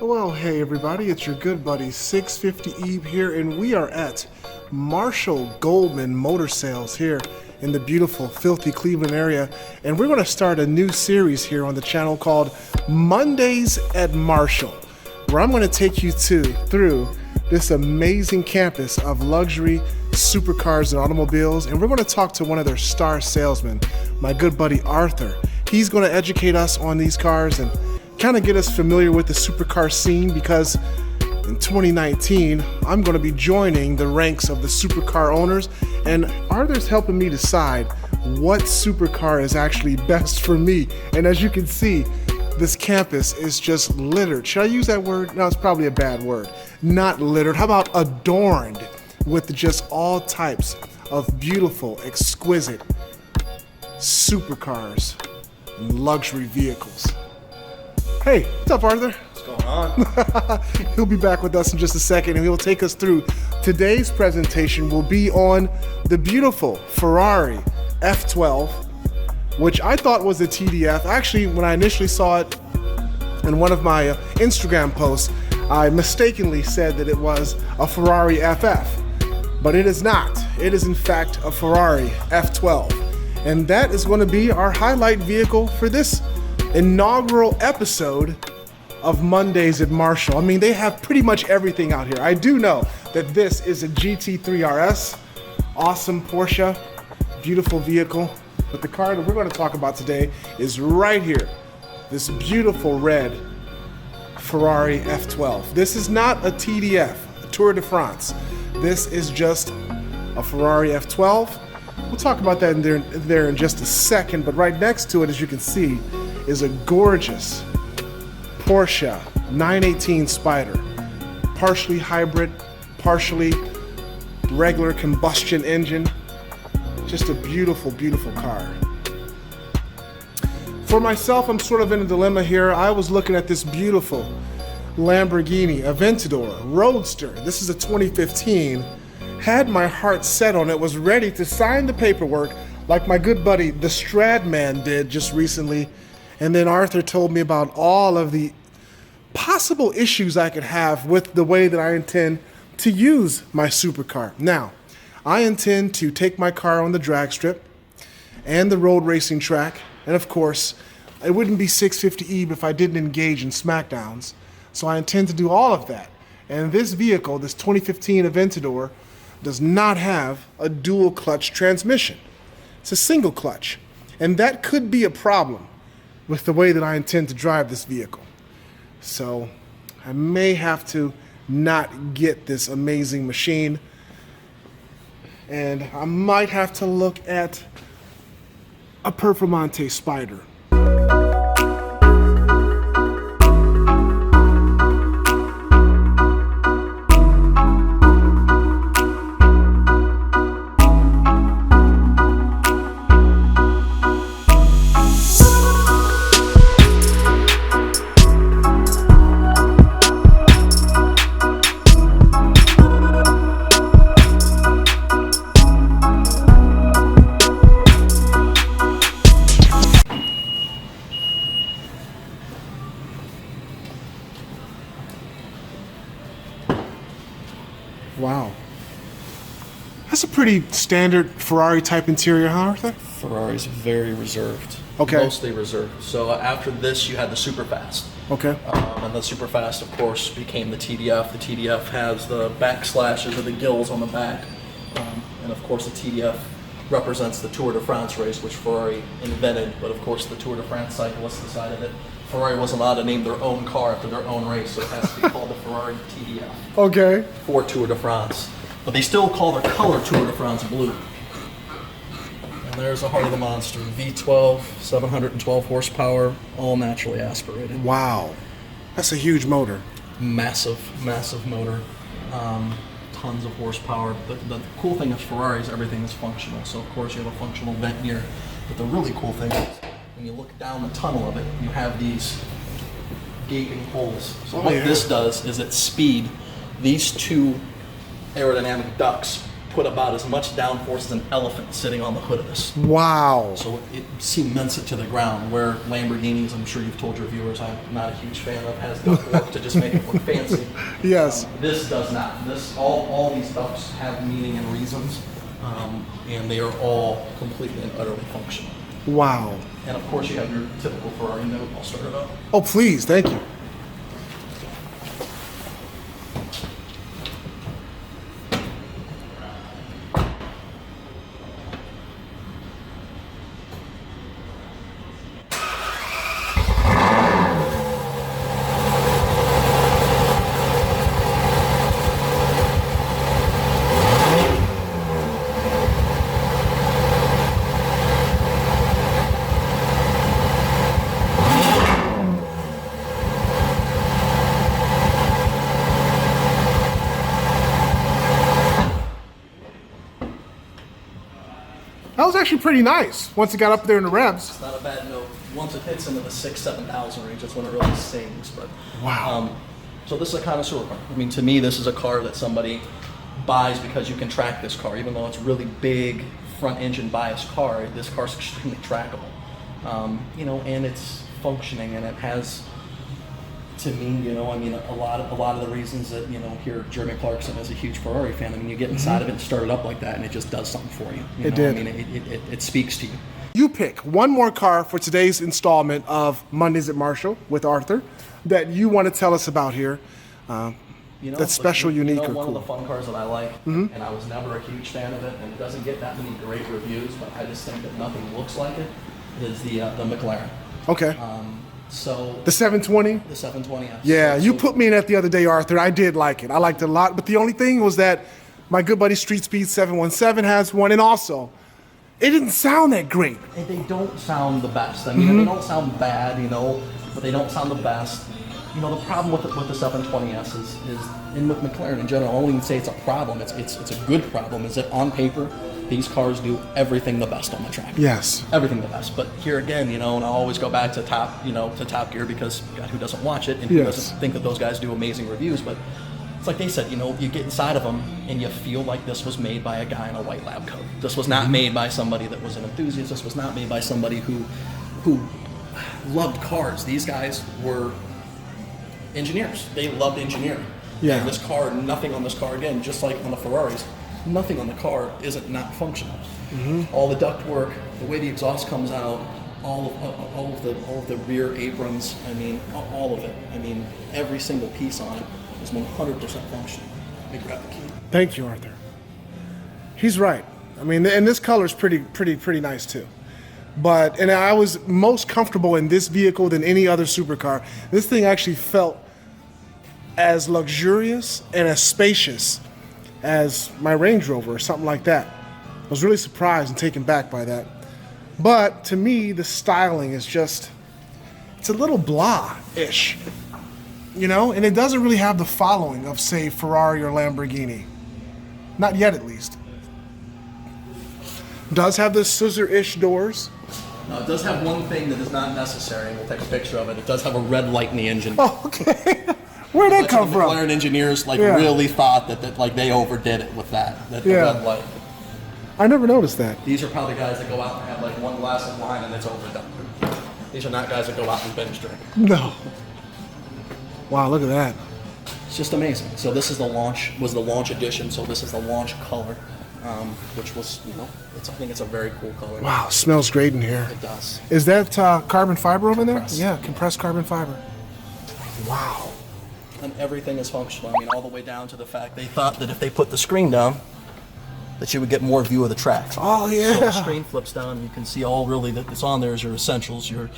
Well, hey everybody, it's your good buddy 650 Eve here, and we are at Marshall Goldman Motor Sales here in the beautiful, filthy Cleveland area, and we're going to start a new series here on the channel called Mondays at Marshall, where I'm going to take you through this amazing campus of luxury supercars and automobiles, and we're going to talk to one of their star salesmen, my good buddy Arthur. He's going to educate us on these cars and kind of get us familiar with the supercar scene, because in 2019 I'm going to be joining the ranks of the supercar owners, and Arthur's helping me decide what supercar is actually best for me. And as you can see, this campus is just littered. Should I use that word? No, it's probably a bad word. Not littered. How about adorned with just all types of beautiful, exquisite supercars and luxury vehicles. Hey, what's up, Arthur? What's going on? He'll be back with us in just a second, and he'll take us through today's presentation. Will be on the beautiful Ferrari F12, which I thought was a TDF. Actually, when I initially saw it in one of my Instagram posts, I mistakenly said that it was a Ferrari FF, but it is not. It is in fact a Ferrari F12, and that is going to be our highlight vehicle for this inaugural episode of Mondays at Marshall. I mean, they have pretty much everything out here. I do know that this is a GT3 RS, awesome Porsche, beautiful vehicle. But the car that we're going to talk about today is right here, this beautiful red Ferrari F12. This is not a TDF, a Tour de France. This is just a Ferrari F12. We'll talk about that in there in just a second, but right next to it, as you can see, is a gorgeous Porsche 918 Spider, partially hybrid, partially regular combustion engine. Just a beautiful, beautiful car. For myself, I'm sort of in a dilemma here. I was looking at this beautiful Lamborghini Aventador Roadster. This is a 2015. Had my heart set on it, was ready to sign the paperwork like my good buddy the Stradman did just recently. And then Arthur told me about all of the possible issues I could have with the way that I intend to use my supercar. Now, I intend to take my car on the drag strip and the road racing track. And of course, it wouldn't be 650 Eve if I didn't engage in smackdowns. So I intend to do all of that. And this vehicle, this 2015 Aventador, does not have a dual clutch transmission. It's a single clutch. And that could be a problem with the way that I intend to drive this vehicle. So I may have to not get this amazing machine, and I might have to look at a Performante Spider. Wow. That's a pretty standard Ferrari type interior, huh, Arthur? Ferrari's very reserved. Okay. Mostly reserved. So after this, you had the Superfast. Okay. And the Superfast, of course, became the TDF. The TDF has the backslashes or the gills on the back. And of course, the TDF represents the Tour de France race, which Ferrari invented. But of course, the Tour de France cyclists decided that Ferrari wasn't allowed to name their own car after their own race, so it has to be called the Ferrari TDF. Okay. For Tour de France. But they still call their color Tour de France blue. And there's the heart of the monster. V12, 712 horsepower, all naturally aspirated. Wow. That's a huge motor. Massive, massive motor. Tons of horsepower. The cool thing is Ferrari is everything is functional. So of course you have a functional vent here. But the really cool thing is when you look down the tunnel of it, you have these gaping holes. So what this does is at speed, these two aerodynamic ducts put about as much downforce as an elephant sitting on the hood of this. Wow. So it cements it to the ground, where Lamborghinis, I'm sure you've told your viewers I'm not a huge fan of, has ductwork to just make it look fancy. Yes. This does not. All these ducts have meaning and reasons, and they are all completely and utterly functional. Wow. And of course you have your typical Ferrari note. I'll start it up. Oh, please. Thank you. That was actually pretty nice once it got up there in the revs. It's not a bad note. Once it hits into the 6,000-7,000 range, that's when it really sings. But Wow. So this is a connoisseur car. I mean, to me, this is a car that somebody buys because you can track this car. Even though it's a really big front engine biased car, this car's extremely trackable. You know, and it's functioning, and it has, to me, you know, I mean, a lot of the reasons that, you know, here Jeremy Clarkson is a huge Ferrari fan. I mean, you get inside of it and start it up like that, and it just does something for you. You It know? did. I mean, it speaks to you. You pick one more car for today's installment of Mondays at Marshall with Arthur that you want to tell us about here. You know, That's special, you unique, know, or one cool. of the fun cars that I like, and I was never a huge fan of it, and it doesn't get that many great reviews, but I just think that nothing looks like it, is the McLaren. Okay. So The 720? the 720S. Yeah, So- you put me in that the other day, Arthur. I did like it. I liked it a lot. But the only thing was that my good buddy Street Speed 717 has one, and also, it didn't sound that great. And they don't sound the best. I mean, they don't sound bad, you know, but they don't sound the best. You know, the problem with the 720S is and with McLaren in general, I won't even say it's a problem. It's a good problem. Is that on paper, these cars do everything the best on the track. Yes. Everything the best. But here again, you know, and I always go back to Top Gear, because God, who doesn't watch it and who Yes. doesn't think that those guys do amazing reviews? But it's like they said, you know, you get inside of them and you feel like this was made by a guy in a white lab coat. This was not made by somebody that was an enthusiast. This was not made by somebody who loved cars. These guys were engineers. They loved engineering. Yeah. And this car, nothing on this car, again, just like on the Ferraris, nothing on the car isn't not functional. All the duct work, the way the exhaust comes out, all of the rear aprons, I mean, all of it. I mean, every single piece on it is 100% functional. Let me grab the key. Thank you, Arthur. He's right. I mean, and this color is pretty nice too. And I was most comfortable in this vehicle than any other supercar. This thing actually felt as luxurious and as spacious as my Range Rover or something like that. I was really surprised and taken back by that. But to me, the styling is just, it's a little blah-ish, you know? And it doesn't really have the following of, say, Ferrari or Lamborghini. Not yet, at least. Does have the scissor-ish doors. Now, it does have one thing that is not necessary, and we'll take a picture of it. It does have a red light in the engine. Oh, okay. Where'd that come The from? McLaren engineers Yeah. really thought that like they overdid it with that the Yeah. red light. I never noticed that. These are probably guys that go out and have like one glass of wine and it's overdone. These are not guys that go out and binge drink. No. Wow, look at that. It's just amazing. So this is the launch edition. So this is the launch color, which was, you know, I think it's a very cool color. Wow, smells great in here. It does. Is that carbon fiber over there? Compressed. Yeah, compressed carbon fiber. Wow. And everything is functional. I mean, all the way down to the fact they thought that if they put the screen down, that you would get more view of the track. Oh, So yeah. the screen flips down, you can see all really that's on there is your essentials, your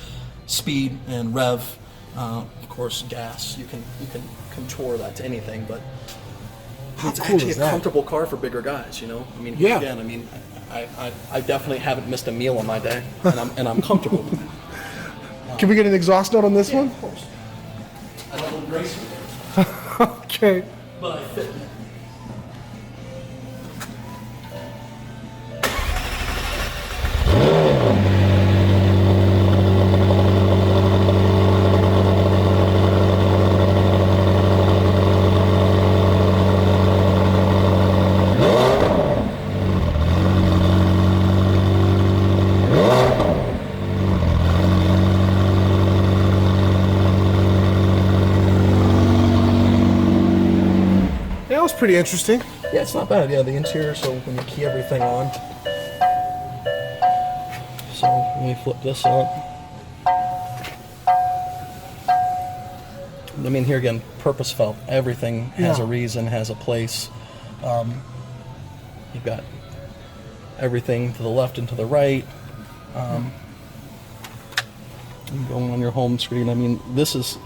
speed and rev, of course gas. You can contour that to anything, but it's cool actually is a that? comfortable car for bigger guys. You know, I mean, Yeah. again, I mean, I definitely haven't missed a meal on my day, and I'm comfortable with it. Can we get an exhaust note on this Yeah, one? of course. I don't look graceful, Okay. but I fit. was pretty interesting. Yeah, it's not bad. Yeah, the interior, so when you key everything on. So let me flip this up. I mean, here again, purpose felt. Everything has a reason, has a place. You've got everything to the left and to the right. Going on your home screen, I mean, this is,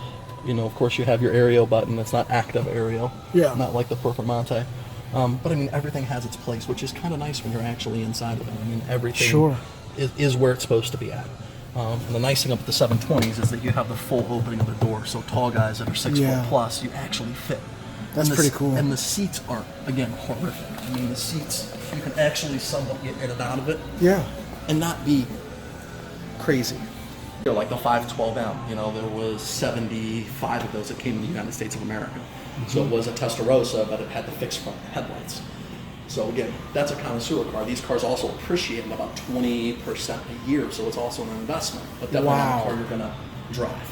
you know, of course you have your aerial button. It's not active aerial. Yeah. Not like the Performante. But I mean, everything has its place, which is kind of nice when you're actually inside of it. I mean, everything is where it's supposed to be at. And the nice thing about the 720s is that you have the full opening of the door, so tall guys that are 6 foot plus, you actually fit. That's pretty cool. And the seats aren't, again, horrific. I mean, the seats, you can actually somewhat get in and out of it. Yeah. And not be crazy. You know, like the 512M, you know, there was 75 of those that came in the United States of America. So it was a Testarossa, but it had the fixed front headlights. So again, that's a connoisseur car. These cars also appreciate in about 20% a year, so it's also an investment. But definitely not a car you're gonna drive.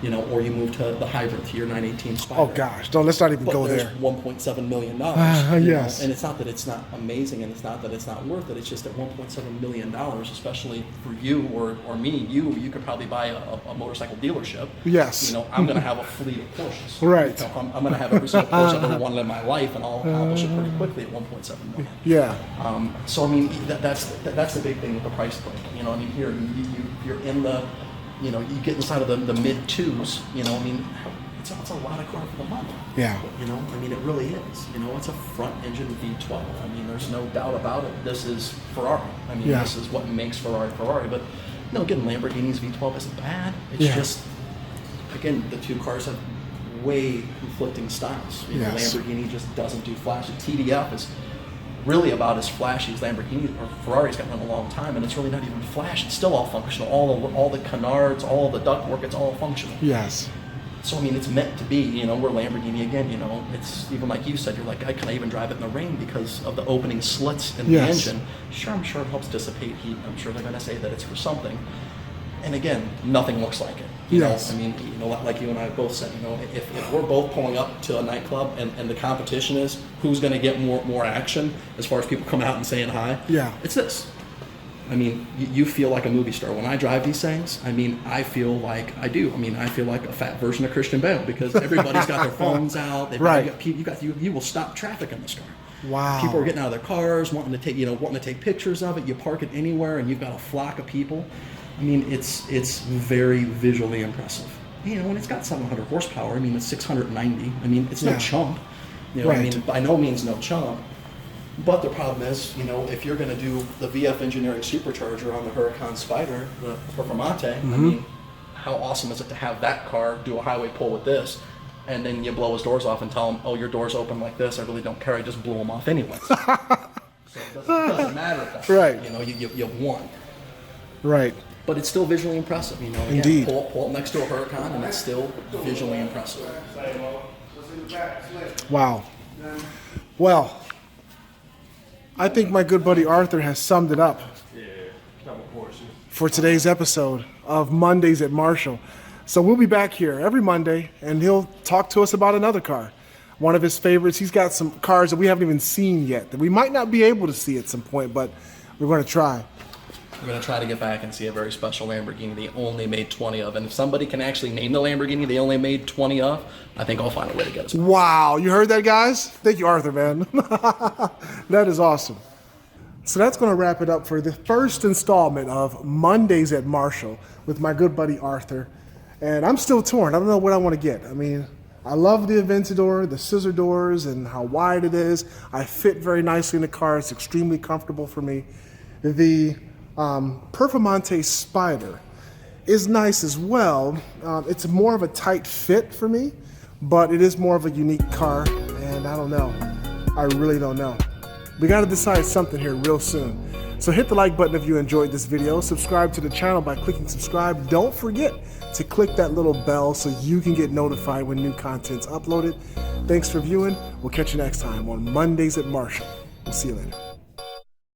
You know, or you move to the hybrid, to your 918 Spider. Oh gosh, let's not even go there. $1.7 million. Yes. And it's not that it's not amazing, and it's not that it's not worth it. It's just that $1.7 million, especially for you or me, you could probably buy a motorcycle dealership. Yes. You know, I'm going to have a fleet of Porsches. Right. You know, I'm going to have every single Porsche I've ever wanted in my life, and I'll accomplish it pretty quickly at $1.7 million. Yeah. So I mean, that's the big thing with the price point. You know, I mean, here you're in the, you know, you get inside of the mid twos. You know, I mean, it's a lot of car for the money. Yeah. You know, I mean, it really is. You know, it's a front engine V12. I mean, there's no doubt about it. This is Ferrari. I mean, this is what makes Ferrari. But you know, again, Lamborghini's V12 isn't bad. It's just, again, the two cars have way conflicting styles. You know, Lamborghini just doesn't do flashy. TDF is really about as flashy as Lamborghini or Ferrari's gotten in a long time, and it's really not even flash. It's still all functional. All the canards, all the ductwork, it's all functional. Yes. So I mean, it's meant to be. You know, we're Lamborghini again. You know, it's even like you said. You're like, can I even drive it in the rain because of the opening slits in the engine? Sure, I'm sure it helps dissipate heat. I'm sure they're going to say that it's for something. And again, nothing looks like it. You know, I mean, you know, like you and I both said, you know, if we're both pulling up to a nightclub and the competition is who's going to get more action as far as people coming out and saying hi, it's this. I mean, you feel like a movie star. When I drive these things, I mean, I feel like I do. I mean, I feel like a fat version of Christian Bale because everybody's got their phones out. They've you will stop traffic in this car. Wow. People are getting out of their cars, wanting to take pictures of it. You park it anywhere, and you've got a flock of people. I mean, it's very visually impressive. You know, and it's got 700 horsepower. I mean, it's 690. I mean, it's no chump. You know, I mean, by no means no chump. But the problem is, you know, if you're going to do the VF Engineering supercharger on the Huracan Spider, the Performante, I mean, how awesome is it to have that car do a highway pull with this, and then you blow his doors off and tell him, oh, your door's open like this. I really don't care. I just blew them off anyways. So it doesn't matter at that point. You know, you won. Right. But it's still visually impressive, you know. Indeed. Pull up next to a Huracan, and it's still visually impressive. Wow. Well, I think my good buddy Arthur has summed it up for today's episode of Mondays at Marshall. So we'll be back here every Monday, and he'll talk to us about another car. One of his favorites. He's got some cars that we haven't even seen yet that we might not be able to see at some point, but we're going to try. We're going to try to get back and see a very special Lamborghini they only made 20 of. And if somebody can actually name the Lamborghini they only made 20 of, I think I'll find a way to get us. Wow, you heard that, guys? Thank you, Arthur, man. That is awesome. So that's going to wrap it up for the first installment of Mondays at Marshall with my good buddy Arthur. And I'm still torn. I don't know what I want to get. I mean, I love the Aventador, the scissor doors, and how wide it is. I fit very nicely in the car. It's extremely comfortable for me. The Performante Spider is nice as well. It's more of a tight fit for me, but it is more of a unique car, and I don't know. I really don't know. We got to decide something here real soon. So hit the like button if you enjoyed this video. Subscribe to the channel by clicking subscribe. Don't forget to click that little bell so you can get notified when new content's uploaded. Thanks for viewing. We'll catch you next time on Mondays at Marshall. We'll see you later.